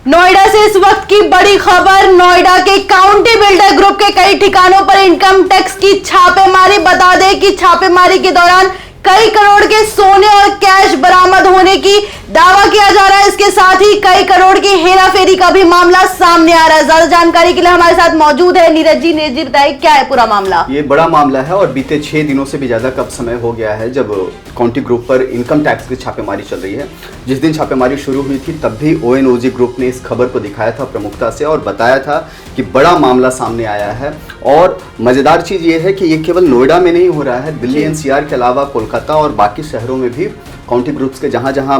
नोएडा से इस वक्त की बड़ी खबर। नोएडा के काउंटी बिल्डर ग्रुप के कई ठिकानों पर इनकम टैक्स की छापेमारी। बता दें कि छापेमारी के दौरान कई करोड़ के सोने और कैश बरामद होने की दावा किया जा रहा है। इसके साथ ही कई करोड़ की हेराफेरी का भी मामला सामने आ रहा है। ज्यादा जानकारी के लिए हमारे साथ मौजूद है नीरज जी। नीरज जी बताइए क्या है पूरा मामला। ये बड़ा मामला है और बीते 6 दिनों से भी ज्यादा कब समय हो गया है जब काउंटी ग्रुप पर इनकम टैक्स की छापेमारी चल रही है। जिस दिन छापेमारी शुरू हुई थी तब भी ONOG ग्रुप ने इस खबर को दिखाया था प्रमुखता से और बताया था कि बड़ा मामला सामने आया है। और मजेदार चीज ये है कि ये केवल नोएडा में नहीं हो रहा है, दिल्ली NCR के अलावा कोलकाता और बाकी शहरों में भी काउंटी ग्रुप्स के जहां जहां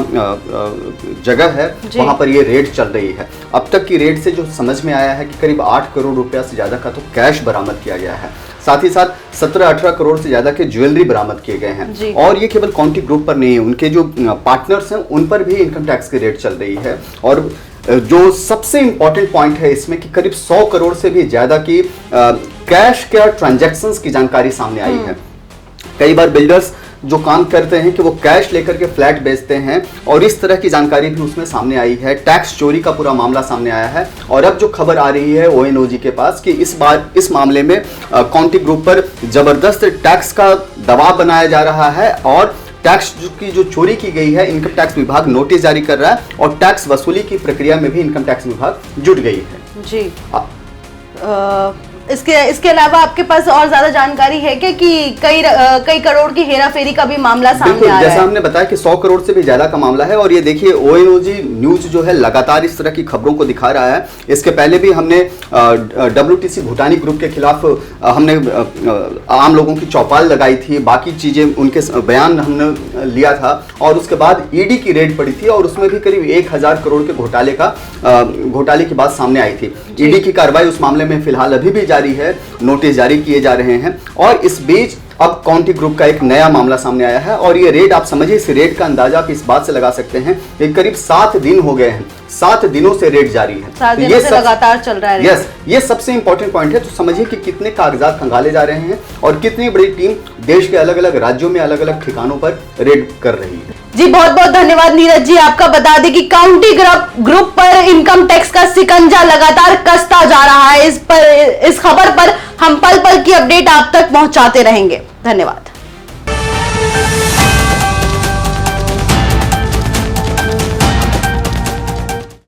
जगह है वहां पर ये रेड चल रही है। अब तक की रेड से जो समझ में आया है कि करीब 8 करोड़ रुपया से ज्यादा का तो कैश बरामद किया गया है। साथ ही साथ 17-18 करोड़ से ज्यादा के ज्वेलरी बरामद किए गए हैं। और ये केवल काउंटी ग्रुप पर नहीं है, उनके जो पार्टनर्स हैं उन पर भी इनकम टैक्स की रेड चल रही है। और जो सबसे इंपॉर्टेंट पॉइंट है इसमें कि करीब 100 करोड़ से भी ज्यादा की कैश के ट्रांजैक्शंस की जानकारी सामने आई है। कई बार बिल्डर्स जो काम करते हैं कि वो कैश लेकर के फ्लैट बेचते हैं और इस तरह की जानकारी भी उसमें सामने आई है। टैक्स चोरी का पूरा मामला सामने आया है और अब जो खबर आ रही है ONOG के पास कि इस बार इस मामले में काउंटी ग्रुप पर जबरदस्त टैक्स का दबाव बनाया जा रहा है और टैक्स की जो चोरी की गई है इनकम टैक्स विभाग नोटिस जारी कर रहा है और टैक्स वसूली की प्रक्रिया में भी इनकम टैक्स विभाग जुट गई है। जी इसके अलावा आपके पास और ज्यादा जानकारी है कि कई करोड़ की हेराफेरी का भी मामला सामने आ रहा है। जैसा हमने बताया कि 100 करोड़ से भी ज्यादा का मामला है और ये देखिए ONOG न्यूज जो है लगातार इस तरह की खबरों को दिखा रहा है। इसके पहले भी हमने WTC भूटानी ग्रुप के खिलाफ हमने आम लोगों की चौपाल लगाई थी, बाकी चीजें उनके बयान हमने लिया था और उसके बाद ED की रेड पड़ी थी और उसमें भी करीब 1000 करोड़ के घोटाले की बात सामने आई थी। ED की कार्रवाई उस मामले में फिलहाल अभी भी जारी है, नोटिस जारी किए जा रहे हैं। और इस बीच अब काउंटी ग्रुप का एक नया मामला सामने आया है और ये रेड आप समझिए, इस रेड का अंदाजा आप इस बात से लगा सकते हैं कि करीब 7 दिन हो गए हैं, 7 दिनों से रेड जारी है। 7 दिनों से लगातार चल रहा है। यस, ये सबसे इंपॉर्टेंट पॉइंट है। तो समझिए कि कितने कागजात खंगाले जा रहे हैं और कितनी बड़ी टीम देश के अलग अलग राज्यों में अलग अलग ठिकानों पर रेड कर रही है। जी बहुत बहुत धन्यवाद नीरज जी आपका। बता दें कि काउंटी ग्रुप पर इनकम टैक्स का शिकंजा लगातार कसता जा रहा है। इस खबर पर हम पल पल की अपडेट आप तक पहुंचाते रहेंगे। धन्यवाद।